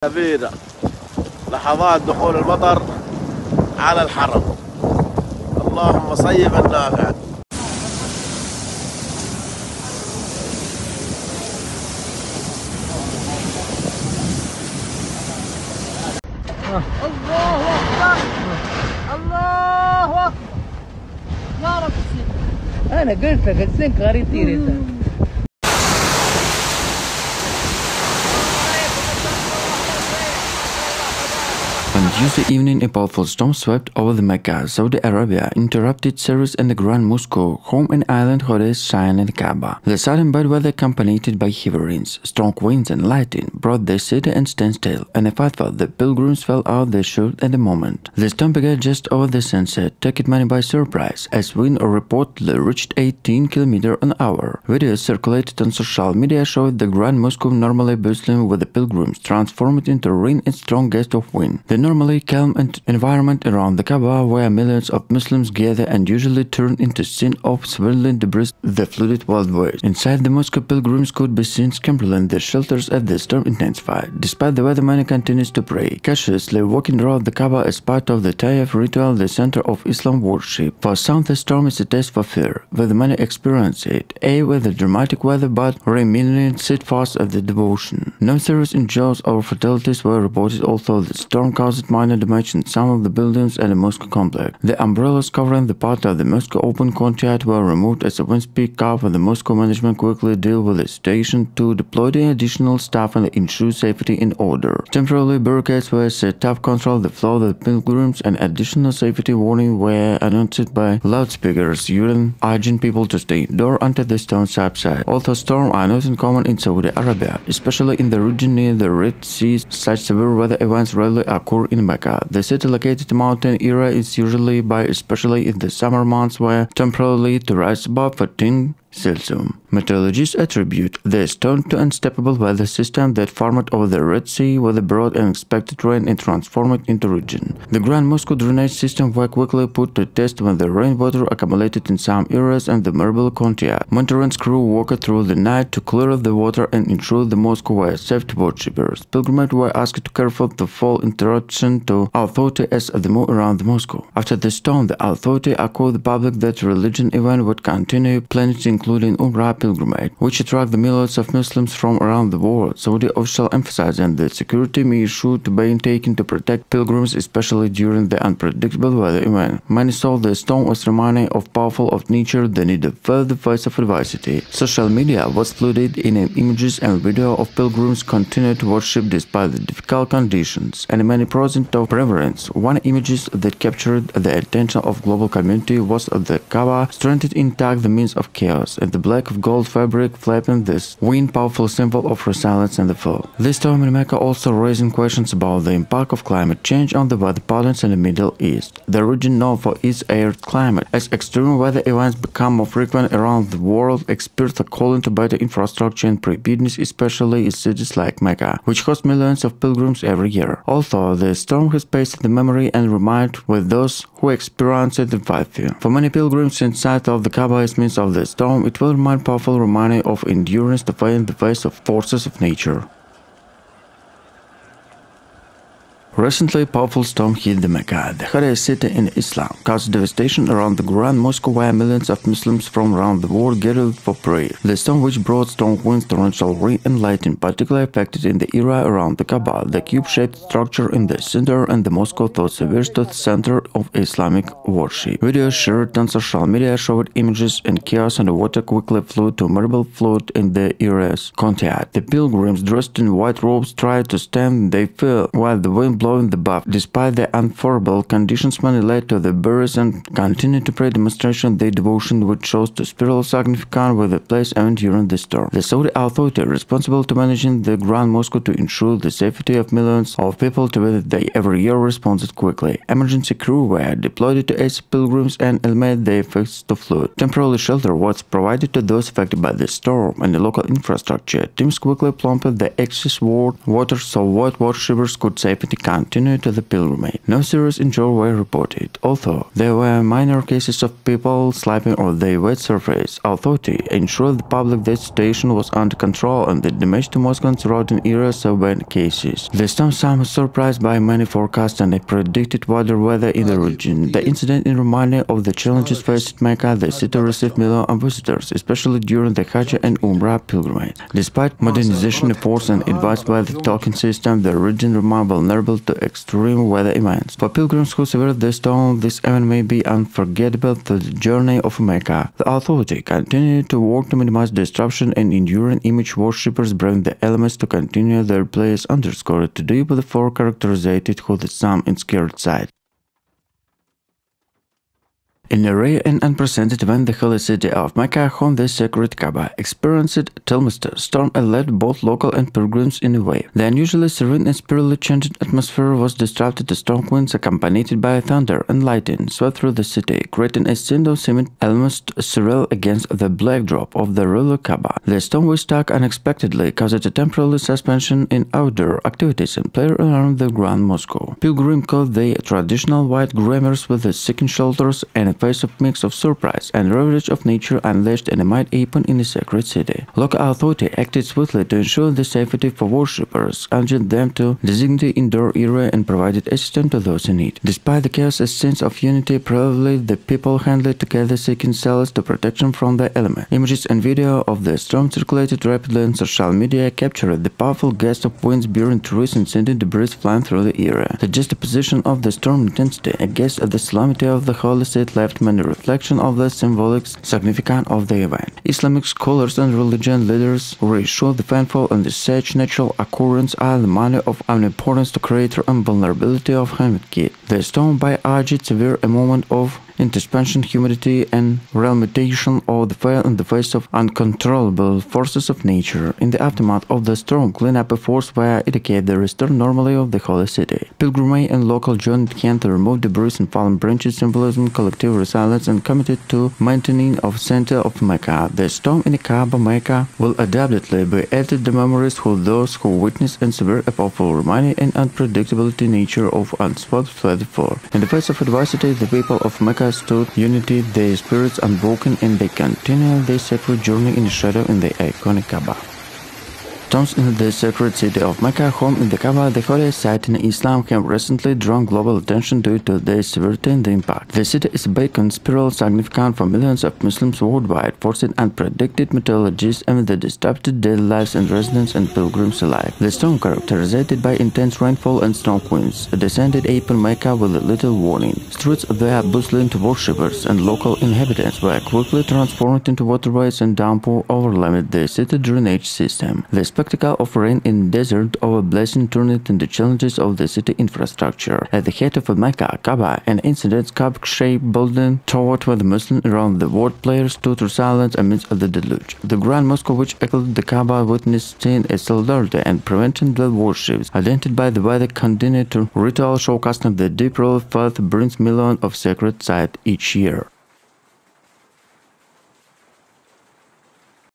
كبيرة لحظات دخول المطر على الحرم. اللهم صيبا نافعا. الله أكبر الله أكبر يا رب. أنا قلت لك السنك غريب تيري انت. On Tuesday evening, a powerful storm swept over the Mecca, Saudi Arabia, interrupted service in the Grand Mosque, home and island holiest shrine in Kaaba. The sudden bad weather, accompanied by heavy rains, strong winds and lightning, brought the city and standstill, and a fatwa the pilgrims fell out their shoes at the moment. The storm began just over the sunset, taking many by surprise, as wind reportedly reached 18 km/h. Videos circulated on social media showed the Grand Mosque normally bustling with the pilgrims, transformed into rain and strong gusts of wind. The normally calm environment around the Kaaba, where millions of Muslims gather and usually turn into scene of swirling debris that flooded worldwide. Inside the mosque, pilgrims could be seen scrambling their shelters as the storm intensified. Despite the weather, many continues to pray, cautiously walking around the Kaaba as part of the tawaf ritual, the center of Islam worship. For some, the storm is a test for fear, with many experience it, with the dramatic weather, but remaining steadfast at the devotion. No serious injuries or fatalities were reported, although the storm caused minor damage in some of the buildings and the mosque complex. The umbrellas covering the part of the mosque open courtyard were removed as the winds picked up, and the mosque management quickly dealt with the situation to deploy the additional staff and ensure safety in order. Temporarily, barricades were set up to control the flow of the pilgrims, and additional safety warnings were announced by loudspeakers, urging people to stay indoors until the storm subsides. Although storms are not uncommon in Saudi Arabia, especially in the region near the Red Sea, such severe weather events rarely occur in Mecca. The city, located in the mountain area, is usually by, especially in the summer months, where temporarily to rise above 14 Celsius. Meteorologists attribute the storm to unstable weather system that formed over the Red Sea, with a broad and unexpected rain and transformed into region. The Grand Mosque drainage system were quickly put to test when the rainwater accumulated in some areas and the marble courtyard. Maintenance crew worked through the night to clear the water and ensure the mosque were safe to worshippers. Pilgrims were asked to careful to fall interruption to authority as they move around the mosque. After the storm, the authority assured the public that religion event would continue, planning including Umrah pilgrimage, which attract the millions of Muslims from around the world. Saudi officials emphasizing that security measures to be taken to protect pilgrims, especially during the unpredictable weather event. Many saw the storm was reminding of powerful of nature that needed further face of adversity. Social media was flooded in images and video of pilgrims continuing to worship despite the difficult conditions, and many present of reverence. One image that captured the attention of global community was of the Kaaba stranded intact, the means of chaos, and the black of gold fabric flapping this wind, powerful symbol of resilience and the fall. This storm in Mecca also raising questions about the impact of climate change on the weather patterns in the Middle East. The region known for its arid climate, as extreme weather events become more frequent around the world, experts are calling to better infrastructure and preparedness, especially in cities like Mecca, which host millions of pilgrims every year. Although the storm has passed the memory and remind with those who experienced it with fear. For many pilgrims, inside of the Kaaba is means of the storm, it will remind powerful reminder of endurance to fight in the face of forces of nature. Recently, a powerful storm hit the Mecca, the holiest city in Islam, caused devastation around the Grand Mosque, where millions of Muslims from around the world gathered for prayer. The storm, which brought strong winds, torrential rain and lightning, particularly affected in the area around the Kaaba, the cube-shaped structure in the center, and the mosque thought severe to the center of Islamic worship. Videos shared on social media showed images and chaos, and the water quickly flew to marble flood in the area's courtyard. The pilgrims, dressed in white robes, tried to stand, they fell, while the wind blew in the buff. Despite the unfavorable conditions, many led to the burials and continued to pray demonstration their devotion, which shows the spiritual significance with the place event during the storm. The Saudi authority responsible to managing the Grand Mosque to ensure the safety of millions of people to visit they every year responded quickly. Emergency crew were deployed to aid pilgrims and eliminate the effects of flood. Temporary shelter was provided to those affected by the storm, and the local infrastructure teams quickly plumbed the excess water so what worshippers could safely come continued to the pilgrimage. No serious injuries were reported, although there were minor cases of people slipping on the wet surface. Authorities ensured the public that the situation was under control and the damage to mosque and surrounding areas saw bad cases. The storm was surprised by many forecasts and predicted water weather in the region. The incident reminded of the challenges faced at Mecca. The city received millions of visitors, especially during the Hajj and Umrah pilgrimage. Despite modernization efforts and advanced weather talking system, the region remained vulnerable to extreme weather events. For pilgrims who survived the storm, this event may be unforgettable to the journey of Mecca. The authority continued to work to minimize disruption and enduring image worshippers bring the elements to continue their place underscored today by the four characterized who the some in scared side. In a rare and unprecedented event, the holy city of Mecca, home the sacred Kaaba, experienced a tumultuous storm and left both local and pilgrims in a wave. The unusually serene and spiritually changed atmosphere was disrupted. The strong winds, accompanied by thunder and lightning, swept through the city, creating a scene of seeming almost surreal against the backdrop of the royal Kaaba. The storm, which struck unexpectedly, caused a temporary suspension in outdoor activities and play around the Grand Mosque. Pilgrims caught the traditional white grammars with the second shoulders and a face of mix of surprise and reverence of nature unleashed and might happen in the sacred city. Local authority acted swiftly to ensure the safety for worshippers, urging them to designate indoor area and provided assistance to those in need. Despite the chaos, a sense of unity prevailed. The people handled together, seeking solace to protection from the element. Images and video of the storm circulated rapidly on social media, captured the powerful gust of winds bearing trees and sending debris flying through the area. The juxtaposition of the storm intensity against the solemnity of the holy state left many reflection of the symbolic significance of the event. Islamic scholars and religion leaders reassure the faithful and such natural occurrence are the manner of omnipotence to creator and vulnerability of humanity. The storm by urged severe a moment of intervention, humidity, and limitation of the fire in the face of uncontrollable forces of nature. In the aftermath of the storm, cleanup efforts were indicated the return normally of the holy city. Pilgrimage and local joined hand to remove debris and fallen branches, symbolism, collective resilience, and committed to maintaining of center of Mecca. The storm in the Kaaba, Mecca, will undoubtedly be added to memories for those who witnessed and severe a powerful reminder and unpredictability nature of unspoiled for. In the face of adversity, the people of Mecca stood unity, their spirits unbroken, and they continue their sacred journey in the shadow in the iconic Kaaba. Tombs in the sacred city of Mecca, home in the Kaaba, the holiest site in Islam, have recently drawn global attention due to their severity and impact. The city is a beacon spiritual significant for millions of Muslims worldwide, forcing unpredicted methodologies amid the disrupted daily lives and residents and pilgrims alike. The storm, characterized by intense rainfall and strong winds, descended upon Mecca with little warning. Streets were bustling to worshippers, and local inhabitants were quickly transformed into waterways, and downpour overwhelmed the city drainage system. The spectacle of rain in desert over blessing turned into challenges of the city infrastructure. At the head of Mecca, Kaaba, an incident cup-shaped building toward where the Muslims around the world players stood to silence amidst the deluge. The Grand Mosque, which echoed the Kaaba, witnessed a solidarity and preventing the worships. Identified by the weather, continued to ritual showcasing the deep royal faith brings millions of sacred sites each year.